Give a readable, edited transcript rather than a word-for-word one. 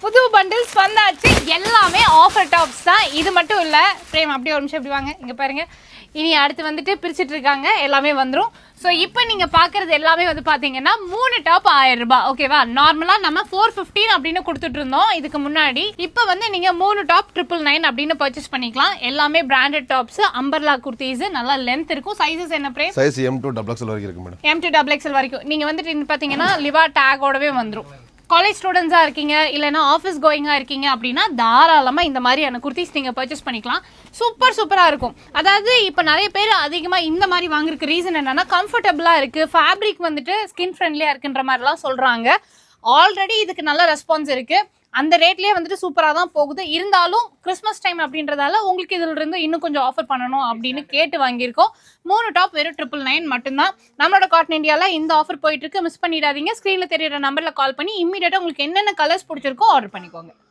புது பண்டில்ஸ் வந்தாச்சு. எல்லாமே ஆஃபர் டாப்ஸ் தான். இது மட்டும் இல்லை பிரேம், அப்படியே ஒரு நிமிஷம் எப்படி வாங்க, இங்கே பாருங்க. இனி அடுத்து வந்துட்டு பிரிச்சுட்டு இருக்காங்க, எல்லாமே வந்துடும். ஸோ இப்போ நீங்கள் பார்க்குறது எல்லாமே வந்து பார்த்தீங்கன்னா 3 டாப் 1000 ரூபாய். ஓகேவா? நார்மலாக நம்ம 415 அப்படின்னு கொடுத்துட்டு இருந்தோம் இதுக்கு முன்னாடி. இப்போ வந்து நீங்கள் 3 டாப் 999 அப்படின்னு பர்ச்சேஸ் பண்ணிக்கலாம். எல்லாமே பிராண்டட் டாப்ஸ், அம்பர்லா குர்த்திஸ், நல்லா லென்த் இருக்கும். சைஸஸ் என்ன பிரேம்? சைஸ் M2 XXL வரைக்கும் இருக்கு மேடம். M2 XXL வரைக்கும். நீங்கள் வந்துட்டு பார்த்தீங்கன்னா லிவா டேகோடவே வந்துடும். காலேஜ் ஸ்டூடெண்ட்ஸாக இருக்கீங்க, இல்லைனா ஆஃபீஸ் கோயிங்காக இருக்கீங்க அப்படின்னா தாராளமாக இந்த மாதிரியான குர்த்திஸ் நீங்கள் பர்ச்சேஸ் பண்ணிக்கலாம். சூப்பராக இருக்கும். அதாவது இப்போ நிறைய பேர் அதிகமாக இந்த மாதிரி வாங்குறதுக்கு ரீசன் என்னன்னா, கம்ஃபர்டபுளாக இருக்குது, ஃபேப்ரிக் வந்துட்டு ஸ்கின் ஃப்ரெண்ட்லியாக இருக்குன்ற மாதிரிலாம் சொல்கிறாங்க. ஆல்ரெடி இதுக்கு நல்ல ரெஸ்பான்ஸ் இருக்குது. அந்த ரேட்லேயே வந்துட்டு சூப்பராக தான் போகுது. இருந்தாலும் கிறிஸ்மஸ் டைம் அப்படின்றதால உங்களுக்கு இதில் இருந்து இன்னும் கொஞ்சம் ஆஃபர் பண்ணணும் அப்படின்னு கேட்டு வாங்கியிருக்கோம். 3 டாப் வெறும் 999 மட்டும்தான். நம்மளோட காட்டன் இந்தியாவில் இந்த ஆஃபர் போயிட்டு இருக்கு. மிஸ் பண்ணிடாதீங்க. ஸ்க்ரீனில் தெரியுற நம்பரில் கால் பண்ணி இம்மீடியட்டாக உங்களுக்கு என்னென்ன கலர்ஸ் பிடிச்சிருக்கோ ஆர்டர் பண்ணிக்கோங்க.